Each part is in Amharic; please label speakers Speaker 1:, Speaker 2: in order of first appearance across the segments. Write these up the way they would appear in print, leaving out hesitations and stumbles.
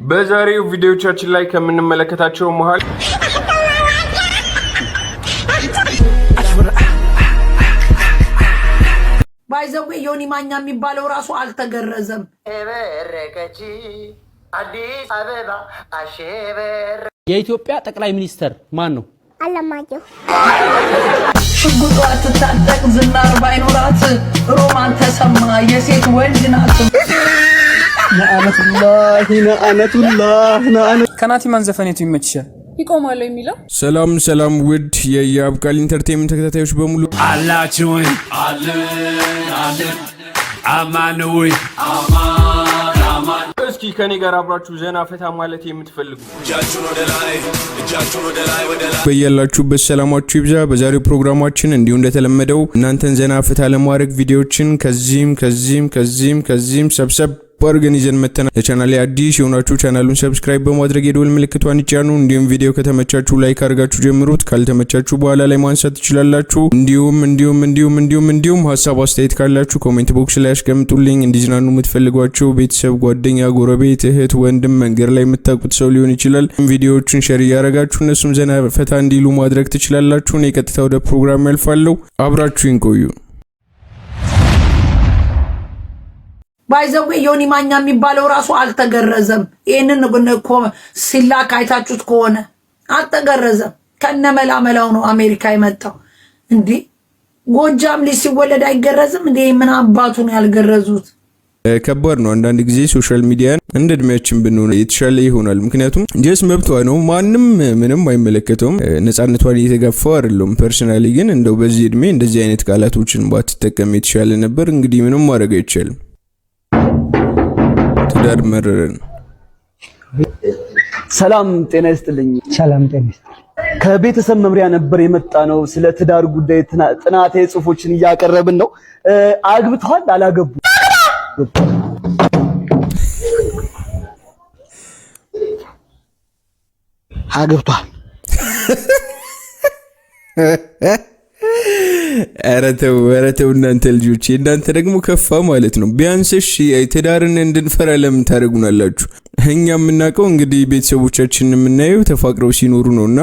Speaker 1: በዛሬው ቪዲዮቻችን ላይ ከምንመለከታቸው መሃል
Speaker 2: ባይዘው ዮኒ ማኛ የሚባለው ራሱ አልተገረዘም።
Speaker 3: ኤበረከቺ አዲስ አበባ አሸበር
Speaker 4: የኢትዮጵያ ጠቅላይ ሚኒስተር ማን ነው?
Speaker 5: አለማየሁ።
Speaker 2: ሽጉጧ ትታጠቅ ዝናር ባይኖራት ሮማን ተሰማ የሴት ወንድ ናት።
Speaker 4: ነአነቱላህ
Speaker 6: ከናቲ ማን ዘፈኔቱ ይመችሻል? ይቆማሉ የሚለው
Speaker 1: ሰላም ውድ የያብቃል ኢንተርቴይንመንት ተከታታዮች በሙሉ
Speaker 7: አላችሁ አለን አማኑይ
Speaker 1: እስኪ ከኔ ጋር አብራችሁ ዘና ፈታ ማለት የምትፈልጉ በያላችሁበት ሰላማችሁ ይብዛ። በዛሬው ፕሮግራማችን እንዲሁ እንደተለመደው እናንተን ዘና ፈታ ለማድረግ ቪዲዮዎችን ከዚህም ሰብሰብ አድርገን ይዘን መተናል። ለቻናሌ አዲስ የሆናችሁ ቻናሉን ሰብስክራይብ በማድረግ የደወል ምልክቷን ይጫኑ። እንዲሁም ቪዲዮ ከተመቻችሁ ላይክ አድርጋችሁ ጀምሩት። ካልተመቻችሁ በኋላ ላይ ማንሳት ትችላላችሁ። እንዲሁም ሀሳብ አስተያየት ካላችሁ ኮሜንት ቦክስ ላይ አስቀምጡልኝ። እንዲዝናኑ የምትፈልጓቸው ቤተሰብ፣ ጓደኛ፣ ጎረቤት፣ እህት፣ ወንድም መንገር ላይ የምታውቁት ሰው ሊሆን ይችላል። ቪዲዮዎችን ሼር እያደረጋችሁ እነሱም ዘና ፈታ እንዲሉ ማድረግ ትችላላችሁ። እኔ ቀጥታ ወደ ፕሮግራም ያልፋለሁ። አብራችሁን ቆዩ።
Speaker 2: ባይዘው ዮኒ ማኛ የሚባለው ራሱ አልተገረዘም። ይሄንን ሲላክ አይታችሁት ከሆነ አልተገረዘም። ከነመላመላው ነው አሜሪካ የመጣው። እንዴ ጎጃም ልጅ ሲወለድ አይገረዝም እንዴ? ምን አባቱ ነው ያልገረዙት?
Speaker 1: ከባድ ነው። አንዳንድ ጊዜ ሶሻል ሚዲያን እንደ እድሜያችን ብንሆን የተሻለ ይሆናል። ምክንያቱም ጀስ መብቷ ነው፣ ማንም ምንም አይመለከተውም። ነፃነቷን እየተጋፋው አይደለም። ፐርሰናሊ ግን እንደው በዚህ እድሜ እንደዚህ አይነት ቃላቶችን ባትጠቀም የተሻለ ነበር። እንግዲህ ምንም ማድረግ አይቻልም። ትዳር መረረን።
Speaker 4: ሰላም ጤና ይስጥልኝ።
Speaker 8: ሰላም ጤና ይስጥልኝ።
Speaker 4: ከቤተሰብ መምሪያ ነበር የመጣ ነው። ስለ ትዳር ጉዳይ ጥናታዊ ጽሁፎችን እያቀረብን ነው። አግብተዋል? አላገቡ?
Speaker 8: አግብቷል።
Speaker 1: ኧረ ተው እናንተ ልጆች፣ እናንተ ደግሞ ከፋ ማለት ነው። ቢያንስሽ ትዳርን እንድንፈራ ለምን ታደርጉናላችሁ? እኛ የምናውቀው እንግዲህ ቤተሰቦቻችንን የምናየው ተፋቅረው ሲኖሩ ነውና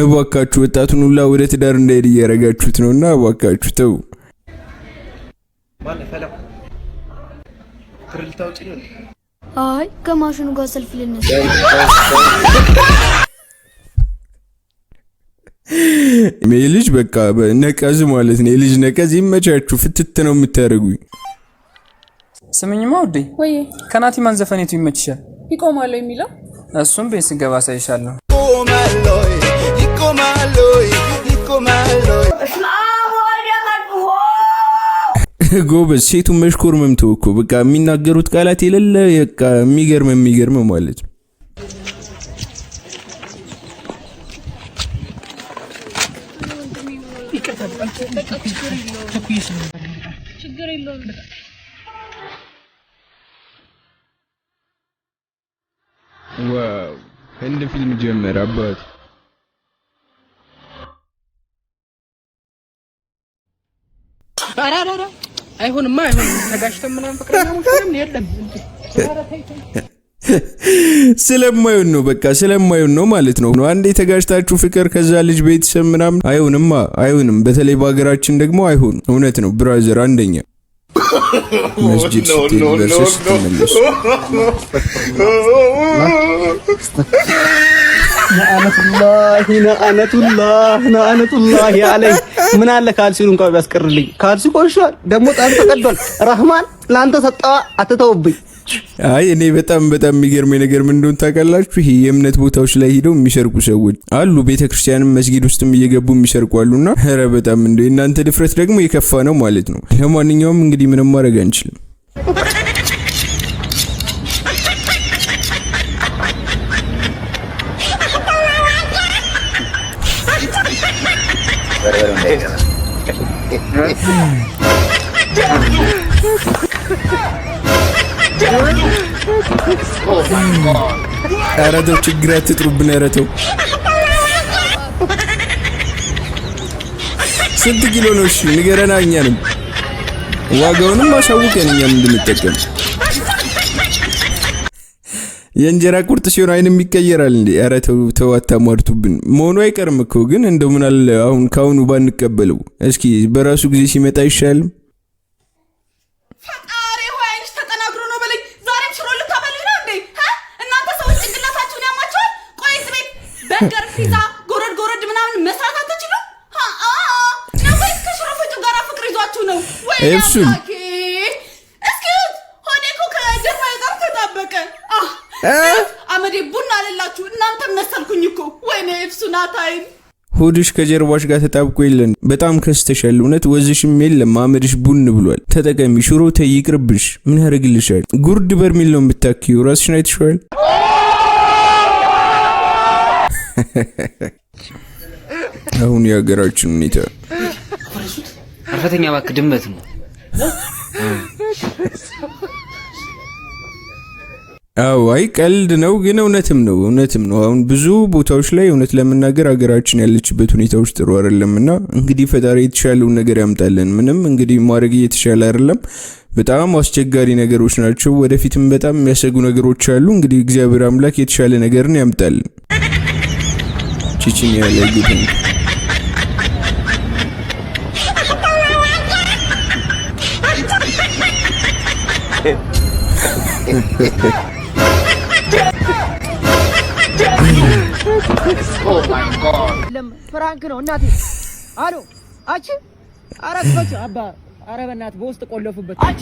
Speaker 1: እባካችሁ ወጣቱን ሁላ ወደ ትዳር እንዳይሄድ እያረጋችሁት ነውና እባካችሁ ተው።
Speaker 5: አይ ከማሽኑ ጋር ሰልፍ ልነሳ።
Speaker 1: የልጅ በቃ ነቀዝ ማለት ነው። የልጅ ነቀዝ ይመቻችሁ። ፍትት ነው የምታደርጉኝ።
Speaker 6: ስምኝማ ውዴ፣ ወይ ከናቲ ማን ዘፈኔቱ ይመችሻል? ይቆማሉ የሚለው እሱም ቤት ስገባ ሳይሻለሁ።
Speaker 1: ጎበዝ፣ ሴቱን መሽኮር መምተው እኮ በቃ የሚናገሩት ቃላት የሌለ በቃ የሚገርም ማለት ነው። ዋው እንደ ፊልም ጀመረ አባት።
Speaker 6: አይሆንም ተጋሽተን ምናምን ፍቅረኛሞች ምናምን የለም።
Speaker 1: ስለማይሆን ነው በቃ ስለማይሆን ነው ማለት ነው። አንዴ ተጋሽታችሁ ፍቅር ከዛ ልጅ ቤተሰብ ምናምን አይሆንም። በተለይ በሀገራችን ደግሞ አይሆን። እውነት ነው ብራዘር። አንደኛ መስጂድ ስትሄድ ደርሰሽ ስትመለስ
Speaker 4: ነአነቱላህ አለይ። ምን አለ ካልሲሉ እንኳን ቢያስቀርልኝ። ካልሲ ቆሻል ደግሞ ጣን ተቀዷል። ረህማን ላንተ ሰጣዋ አትተውብኝ።
Speaker 1: አይ እኔ በጣም የሚገርመኝ ነገር ምን እንደሆነ ታውቃላችሁ? ይሄ የእምነት ቦታዎች ላይ ሄደው የሚሰርቁ ሰዎች አሉ። ቤተክርስቲያንም መስጊድ ውስጥም እየገቡ የሚሰርቁ አሉና ኧረ በጣም እንደው እናንተ ድፍረት ደግሞ የከፋ ነው ማለት ነው። ለማንኛውም እንግዲህ ምንም ማድረግ አንችልም። ኧረ ተው ችግር አትጥሩብን። ኧረ ተው። ስንት ኪሎ ነው? እሺ ንገረና፣ እኛንም ዋጋውንም አሳውቀን እኛም እንድንጠቀም። የእንጀራ ቁርጥ ሲሆን አይንም ይቀየራል እንዴ? ኧረ ተው አታሟርቱብን። መሆኑ አይቀርም እኮ ግን እንደው ምን አለ አሁን ካሁኑ ባንቀበለው። እስኪ በራሱ ጊዜ ሲመጣ አይሻልም?
Speaker 9: ፈጣሪ ሆይ አንቺ ተጠናግሮ ነው በለኝ። ዛሬም ሽሮ ልታበሉኝ ነው እንዴ? እናንተ ሰዎች ጭንቅላታችሁን ያማችኋል። ቆይ እዚህ ቤት በርገር፣ ፒዛ፣ ጎረድ ምናምን መስራት አትችሉ? ነው ወይስ ከሽሮ ፍጩ ጋር ፍቅር ይዟችሁ ነው? ወይ አምላኬ! እስኪ ሆዴ እኮ ከጀርባ ጋር ተጣበቀ። አመዴ ቡና አለላችሁ እናንተ መሰልኩኝ እኮ። ወይኔ እፍሱናታይ
Speaker 1: ሆድሽ ከጀርባሽ ጋር ተጣብቆ የለን። በጣም ከስተሻል። እውነት ወዝሽም የለም አመድሽ ቡን ብሏል። ተጠቀሚ። ሽሮ ተይ ይቅርብሽ። ምን ያደርግልሻል? ጉርድ በርሚል ነው የምታክዩ። ራስሽን አይተሽዋል? አሁን የሀገራችን ሁኔታ
Speaker 10: አርፈተኛ እባክህ ድመት ነው።
Speaker 1: አዎ አይ ቀልድ ነው ግን እውነትም ነው። አሁን ብዙ ቦታዎች ላይ እውነት ለመናገር ሀገራችን ያለችበት ሁኔታዎች ጥሩ አይደለምና እንግዲህ ፈጣሪ የተሻለውን ነገር ያምጣልን። ምንም እንግዲህ ማድረግ እየተሻለ አይደለም። በጣም አስቸጋሪ ነገሮች ናቸው። ወደፊትም በጣም የሚያሰጉ ነገሮች አሉ። እንግዲህ እግዚአብሔር አምላክ የተሻለ ነገርን ያምጣልን። ቺቺኒያ ላይ ጉድ
Speaker 11: ፍራንክ ነው እናቴ። አሎ አቺ አረፈች አባ አረበናት በውስጥ ቆለፉበት። አቺ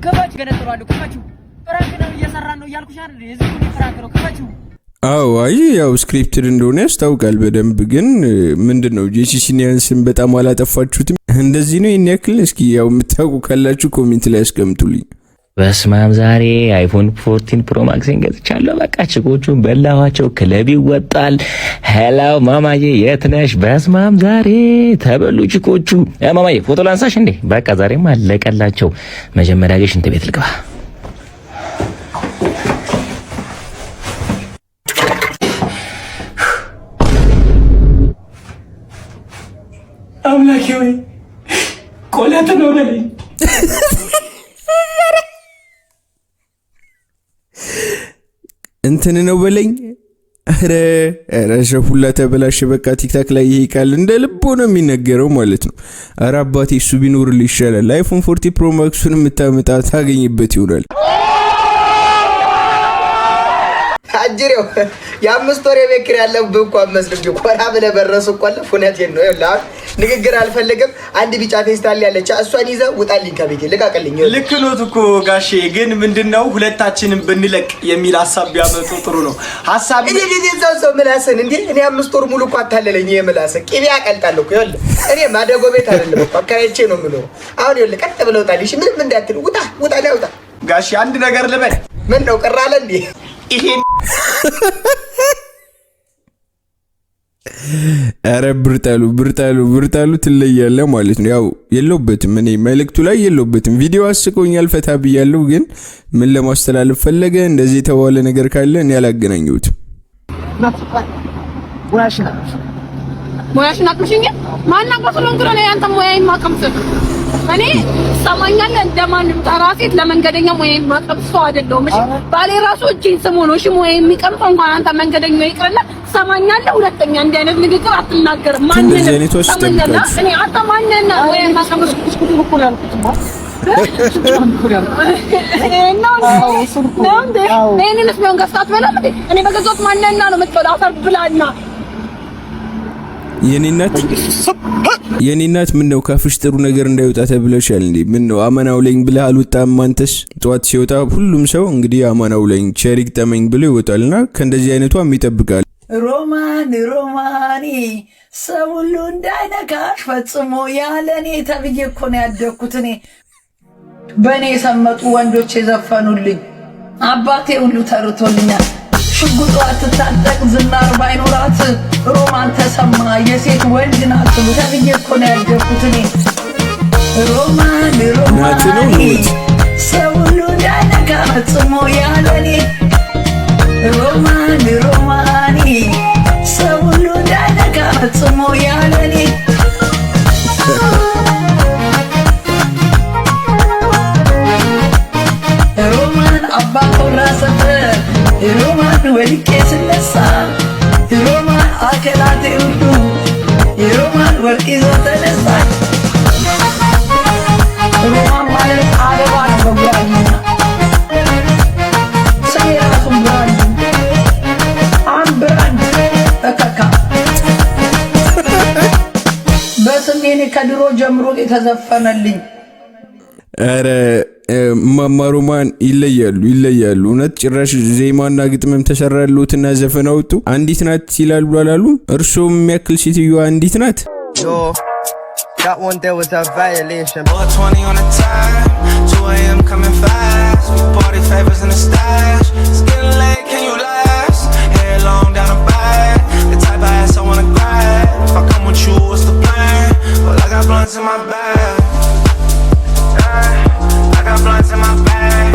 Speaker 11: ከባች ገነጥሯለሁ። ከፋቹ ፍራንክ ነው እየሰራን ነው እያልኩሽ አይደል? የዚህ ፍራንክ ነው ከፋቹ።
Speaker 1: አዎ አይ ያው ስክሪፕትድ እንደሆነ ያስታውቃል በደንብ። ግን ምንድነው ጄሲሲኒያን ስም በጣም አላጠፋችሁትም? እንደዚህ ነው ይሄን ያክል? እስኪ ያው የምታውቁ ካላችሁ ኮሜንት ላይ አስቀምጡልኝ።
Speaker 12: በስማም ዛሬ አይፎን 14 ፕሮ ማክስን ገዝቻለሁ። በቃ ችኮቹን በላዋቸው። ክለብ ይወጣል። ሄሎ ማማዬ የት ነሽ? በስማም ዛሬ ተበሉ ችኮቹ። ማማዬ ፎቶ ላንሳሽ እንዴ? በቃ ዛሬም አለቀላቸው። መጀመሪያ ግን ሽንት ቤት ልግባ።
Speaker 10: አምላኬ ወይ ቆለት ነው ለኔ
Speaker 1: እንትን ነው በለኝ። አረ ሸፉላ ተበላሽ። በቃ ቲክታክ ላይ ይሄ ቃል እንደ ልቦ ነው የሚነገረው ማለት ነው። አረ አባቴ እሱ ቢኖርልህ ይሻላል። አይፎን 14 ፕሮ ማክሱን የምታመጣ ታገኝበት ይሆናል።
Speaker 3: አጅሬው የ5 ወር የቤት ኪራይ ያለብህ እንኳን መስልም ኮራ ብለህ በረሱ ቆልፍ። እውነቴን ነው። ይኸውልህ ንግግር አልፈልግም። አንድ ቢጫ ፌስታል ያለች እሷን ይዘህ ውጣልኝ ከቤቴ ልቃቅልኝ።
Speaker 4: ልክ ኖት እኮ ጋሼ፣ ግን ምንድነው ሁለታችንን ብንለቅ የሚል ሐሳብ ቢያመጡ ጥሩ ነው። ሐሳብ
Speaker 3: እኔ ሰው ምላስን እንዴ እኔ 5 ወር ሙሉ እኮ አታለለኝ። የምላስ ቅቤ ያቀልጣለሁ እኮ። ይኸውልህ እኔ ማደጎ ቤት አይደለም እኮ አከራይቼ ነው የምኖረው። አሁን ይኸውልህ ቀጥ ብለው ውጣልኝ። ምንም እንዳትል ውጣ ላይ ውጣ።
Speaker 4: ጋሼ አንድ ነገር ልበል።
Speaker 3: ምን ነው ቅር አለ እንዴ? ይሄ
Speaker 1: አረ ብርጣሉ ትለያለህ ማለት ነው። ያው የለውበትም እኔ መልእክቱ ላይ የለውበትም። ቪዲዮ አስቆኛል፣ ፈታ ብያለሁ። ግን ምን ለማስተላለፍ ፈለገ? እንደዚህ የተባለ ነገር ካለ እኔ አላገናኘሁትም።
Speaker 9: ሙያሽን አጥምሽኝ ማናቀ ስለሆንኩ ነው ያንተ ሙያዬን ማቀምስ። እኔ ሰማኛለህ እንደማንም ጠራሴት ለመንገደኛ ሙያዬን ማቀምስ ሰው አይደለሁም። እሺ ባሌ ራሱ እጄን ስሞ ነው እሺ ሙያዬን የሚቀምሰው። እንኳን አንተ መንገደኛ ይቅርና ሰማኛለህ። ሁለተኛ እንዲህ አይነት ንግግር አትናገርም። ማንንም ሰማኛለህ። እኔ አንተ ማንንም ሙያዬን ማቀምስ እኮ ነው ያልኩት። እኔንስ ቢሆን ገዝታት በላም እንዴ? እኔ በገዛሁት ማንንም ነው የምትበላው። አፈር ብላና የኔ እናት ምን ነው ካፍሽ ጥሩ ነገር እንዳይወጣ ተብለሻል እንዴ? ምን ነው አማናው ለኝ ብለህ አልወጣም አንተስ? ጧት ሲወጣ ሁሉም ሰው እንግዲህ አማናው ለኝ ቸሪክ ጠመኝ ብሎ ይወጣልና ከእንደዚህ አይነቷም ይጠብቃል።
Speaker 2: ሮማኒ ሰው ሁሉ እንዳይነካሽ ፈጽሞ ያለኔ ተብዬ እኮ ነው ያደግኩት። እኔ በእኔ የሰመጡ ወንዶች የዘፈኑልኝ አባቴ ሁሉ ተርቶልኛል። ሽጉጧ ትታጠቅ ዝናር ባይኖራት ሮማን ተሰማ የሴት ወንድ ናት ተብዬ እኮ ነው ያደግኩት። እኔ ሮማኒ ሰው ሁሉ እንዳይነካ ፈጽሞ ያለኔ ሮማኒ ሰው ሁሉ እንዳይነካ ፈጽሞ ያለኔ ሮማን አባቶ ራሰተ
Speaker 11: የሮማን ወድቄ ስነሳ የሮማን አከላቴ ሁሉ የሮማን ወርቅ ይዞ ተነሳ። ሮማን ማለት አበባ ነው በጉራጌኛ። ስሜ ራሱ ብራንድ ብራንድ በከካ በስሜ እኔ ከድሮ ጀምሮ የተዘፈነልኝ።
Speaker 1: ኧረ ማማሮማን ይለያሉ። እውነት ጭራሽ ዜማና ግጥምም ተሰራሉትና ዘፈን አወጡ። አንዲት ናት ይላሉ አላሉ? እርሶም የሚያክል ሴትዮዋ አንዲት ናት።
Speaker 13: That one there was a violation. 420 on the time, 2 a.m. coming fast. Party favors in the stash. It's getting late, can you last? Hair long down the back. The type of ass I wanna grab. If I come with you, what's the plan? Well, I got blunts in my bag. I got blunts in my bag.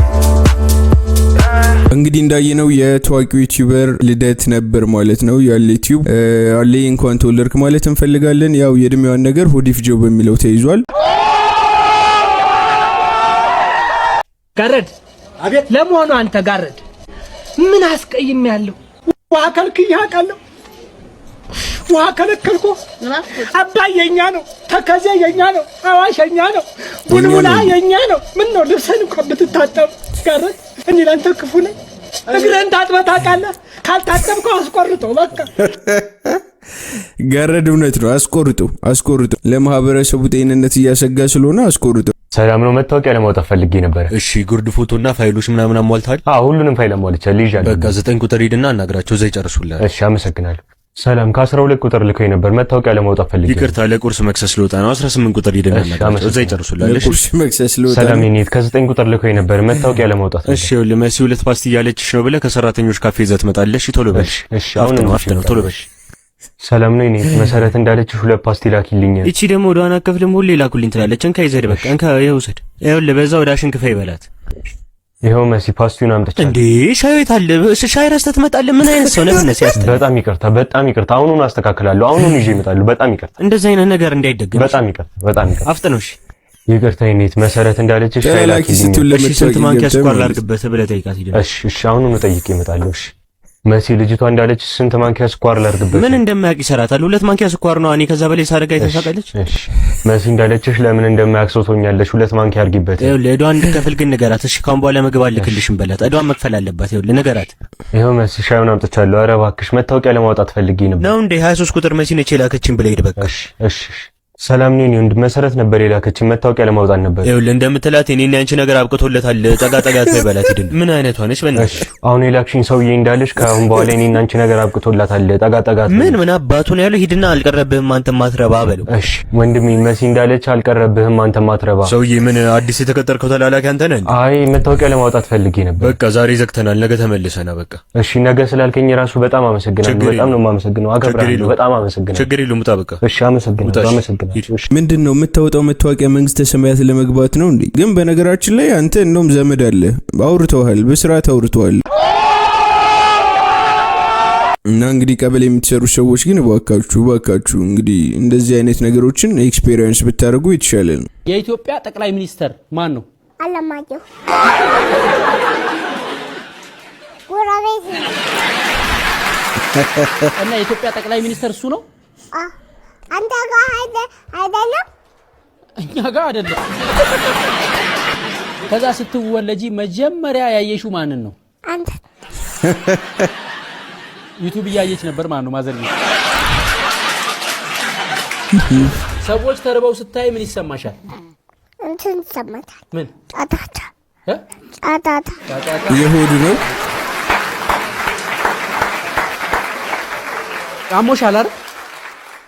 Speaker 1: እንግዲህ እንዳየነው የታዋቂው ዩቲዩበር ልደት ነበር ማለት ነው። ያለ ዩቲዩብ አለ እንኳን ተወለድክ ማለት እንፈልጋለን። ያው የእድሜዋን ነገር ሆዲፍጆ በሚለው ተይዟል።
Speaker 11: ጋረድ አቤት። ለመሆኑ አንተ ጋረድ ምን አስቀይም ያለው? ውሃ ከልክዬ አውቃለሁ? ውሃ ከለከልኩ? አባይ የኛ ነው፣ ተከዜ የኛ ነው፣ አዋሽ የኛ ነው፣ ቡልቡላ የኛ ነው። ምን ነው ልብስህን እንኳን ብትታጠብ ጋረድ እኔ ላንተ ክፉ ነኝ? እግርህን ታጥበህ ታውቃለህ? ካልታጠብከው አስቆርጦ በቃ።
Speaker 1: ጋረድ እውነት ነው። አስቆርጦ ለማህበረሰቡ ጤንነት እያሰጋ ስለሆነ አስቆርጦ።
Speaker 14: ሰላም ነው። መታወቂያ ለማውጣት ፈልጌ ነበር።
Speaker 15: እሺ ጉርድ ፎቶና ፋይሎች ምናምን አሟልተሃል?
Speaker 14: አዎ ሁሉንም ፋይል አሟልቻለሁ። ይዣለሁ።
Speaker 15: በቃ 9 ቁጥር ሂድና አናግራቸው፣ እዛ ይጨርሱልሃል።
Speaker 14: እሺ አመሰግናለሁ። ሰላም ከ12 ቁጥር ልከኝ ነበር። መታወቂያ ለማውጣት ፈልጌ።
Speaker 15: ይቅርታ ለቁርስ መክሰስ ልወጣ ነው። 18 ቁጥር ሂድና አናግራቸው፣ እዛ ይጨርሱልሃል። እሺ
Speaker 1: ለቁርስ መክሰስ ልወጣ።
Speaker 14: ሰላም ኔት ከ9 ቁጥር ልከኝ ነበር። መታወቂያ ለማውጣት።
Speaker 15: እሺ ይኸውልህ መሲ 2 ፓስቲ ያለችሽ ነው ብለህ ከሰራተኞች ካፌ ይዘህ ትመጣለህ። እሺ ቶሎ በል።
Speaker 14: እሺ አሁን ነው
Speaker 15: ቶሎ በል።
Speaker 14: ሰላም ነው። እኔ መሰረት እንዳለችሽ 2 ፓስቲ ላኪልኝ።
Speaker 15: እቺ ደግሞ ወዳና ከፍልም ሁሌ ላኩልኝ ትላለች። እንካ ይዘህ በቃ እንካ ይውሰድ። ይኸውልህ በዛ ወዳሽን ክፈይ በላት።
Speaker 14: ይሄው መሲ ፓስቲውን አምጥቻለሁ።
Speaker 15: እንዴ ሻይ ቤት አለ? ሻይ ረስተህ ትመጣለህ? ምን አይነት ሰው ነህ? እነሱ ያስተ
Speaker 14: በጣም ይቅርታ። አሁኑን አስተካክላለሁ። አሁኑን ይዤ እመጣለሁ። በጣም ይቅርታ።
Speaker 15: እንደዚህ አይነት ነገር እንዳይደገም።
Speaker 14: በጣም ይቅርታ።
Speaker 15: አፍጥነው። እሺ
Speaker 14: ይቅርታ። እኔት መሰረት እንዳለችሽ ሻይ ላኪልኝ።
Speaker 15: እሺ ስንት ማንኪያ ስኳር ላድርግበት ብለህ ጠይቃት ሂድ።
Speaker 14: እሺ አሁኑን ጠይቄ እመጣለሁ። እሺ መሲ ልጅቷ እንዳለች ስንት ማንኪያ ስኳር ላድርግበት?
Speaker 15: ምን እንደማያውቅ ይሰራታል። 2 ማንኪያ ስኳር ነው። እኔ ከዛ በላይ ሳደርግ አይተሳቀለች።
Speaker 14: እሺ መሲ እንዳለችሽ ለምን እንደማያውቅ ሰው ትሆኛለሽ። 2 ማንኪያ አድርጊበት።
Speaker 15: ይኸውልህ ዕዳዋን እንድትከፍል ግን ንገራት። እሺ ካሁን በኋላ ምግብ አልክልሽም በላት። ዕዳዋን መክፈል አለባት። ይኸውልህ ንገራት።
Speaker 14: ይኸው መሲ ሻዩን አምጥቻለሁ። ኧረ እባክሽ መታወቂያ ለማውጣት ፈልጌ ነበር።
Speaker 15: ነው እንዴ? 23 ቁጥር መሲ ነች የላከችኝ ብለህ ሂድ በቃ።
Speaker 14: እሺ ሰላም ነኝ። ወንድ መሰረት ነበር የላከችኝ። መታወቂያ ለማውጣት ነበር።
Speaker 15: ይኸውልህ እንደምትላት እኔና አንቺ ነገር አብቅቶለታል። ጠጋ ትበላት ሂድ። ምን አይነቷ ነች? በእናትሽ
Speaker 14: አሁን የላክሽኝ ሰውዬ እንዳለሽ ከአሁን በኋላ እኔና አንቺ ነገር አብቅቶላታል። ጠጋ
Speaker 15: ምን አባቱ ነው ያለው? ሂድና አልቀረብህም አንተ ማትረባ በለው።
Speaker 14: እሺ ወንድሜ መሲ እንዳለች አልቀረብህም አንተ ማትረባ።
Speaker 15: ሰውዬ ምን አዲስ የተቀጠርከው ተላላኪ አንተ ነህ?
Speaker 14: አይ መታወቂያ ለማውጣት ፈልጌ ነበር።
Speaker 15: በቃ ዛሬ ዘግተናል፣ ነገ ተመልሰና በቃ።
Speaker 14: እሺ ነገ ስላልከኝ ራሱ በጣም አመሰግናለሁ። በጣም ነው የማመሰግነው። አከብራለሁ። በጣም አመሰግናለሁ።
Speaker 15: ችግር የለውም ውጣ በቃ።
Speaker 14: እሺ አመሰግናለሁ።
Speaker 1: ምንድነው የምታወጣው መታወቂያ መንግስተ ሰማያት ለመግባት ነው እንዴ? ግን በነገራችን ላይ አንተ እንደውም ዘመድ አለ አውርተዋል፣ በስርዓት አውርተዋል። እና እንግዲህ ቀበሌ የምትሰሩ ሰዎች ግን እባካችሁ እንግዲህ እንደዚህ አይነት ነገሮችን ኤክስፒሪየንስ ብታደርጉ የተሻለ ነው።
Speaker 11: የኢትዮጵያ ጠቅላይ ሚኒስተር ማን ነው?
Speaker 5: አለማየሁ
Speaker 11: እና የኢትዮጵያ ጠቅላይ ሚኒስተር እሱ ነው።
Speaker 5: አንተ ጋር አይደለም?
Speaker 11: እኛ ጋር አይደለም። ከዛ ስትወለጂ መጀመሪያ ያየሽው ማንን ነው?
Speaker 5: አንተ።
Speaker 11: ዩቲዩብ እያየች ነበር ማለት ነው ማዘር። ሰዎች ተርበው ስታይ ምን ይሰማሻል?
Speaker 5: እንትን ይሰማታል።
Speaker 11: ምን?
Speaker 5: ጫጫታ።
Speaker 1: የሆድ ነው።
Speaker 11: አሞሻል አይደል?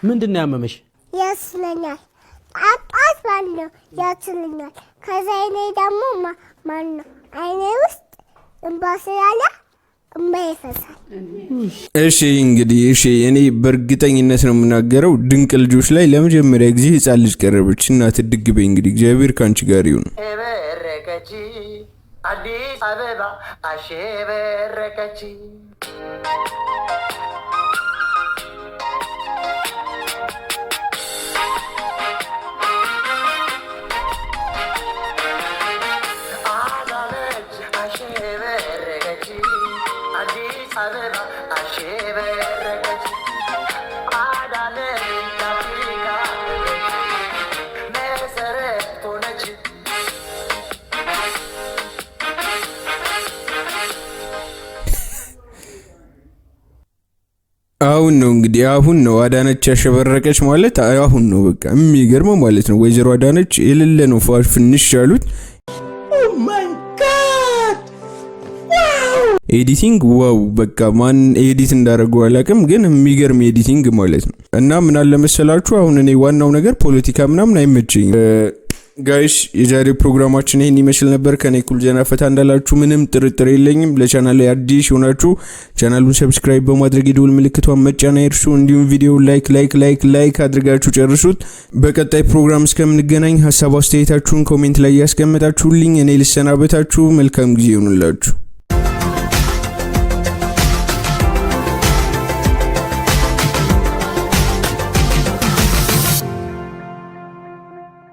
Speaker 11: ምንድን ነው ያመመሽ?
Speaker 5: ያስለኛል። ጣጣት ባለው ያስለኛል። ከዛ እኔ ደግሞ ማን ነው አይኔ ውስጥ እንባ ስላለ እንባ ይፈሳል።
Speaker 1: እሺ እንግዲህ እኔ በእርግጠኝነት ነው የምናገረው ድንቅ ልጆች ላይ ለመጀመሪያ ጊዜ ህፃን ልጅ ቀረበች እና ትድግበኝ። እንግዲህ እግዚአብሔር ካንቺ ጋር ይሁን።
Speaker 13: በረከቺ አዲስ አበባ አሸበረከቺ አዳነች አሸበረከቺ አዲስ
Speaker 1: አሁን ነው እንግዲህ አሁን ነው አዳነች ያሸበረቀች ማለት አሁን ነው በቃ የሚገርመው ማለት ነው። ወይዘሮ አዳነች የሌለ ነው ፍንሽ ያሉት። ኦ ማይ ጋድ ዋው! ኤዲቲንግ ዋው! በቃ ማን ኤዲት እንዳደረገው አላውቅም፣ ግን የሚገርም ኤዲቲንግ ማለት ነው። እና ምን አለ መሰላችሁ አሁን እኔ ዋናው ነገር ፖለቲካ ምናምን አይመቸኝም። ጋይስ የዛሬው ፕሮግራማችን ይሄን ይመስል ነበር። ከኔ ኩል ዘና ፈታ እንዳላችሁ ምንም ጥርጥር የለኝም። ለቻናሉ አዲስ ሆናችሁ ቻናሉን ሰብስክራይብ በማድረግ የደወል ምልክቷን መጫን አይርሱ። እንዲሁም ቪዲዮ ላይክ አድርጋችሁ ጨርሱት። በቀጣይ ፕሮግራም እስከምንገናኝ ሐሳብ አስተያየታችሁን ኮሜንት ላይ ያስቀምጣችሁልኝ። እኔ ልሰናበታችሁ። መልካም ጊዜ ይሁንላችሁ።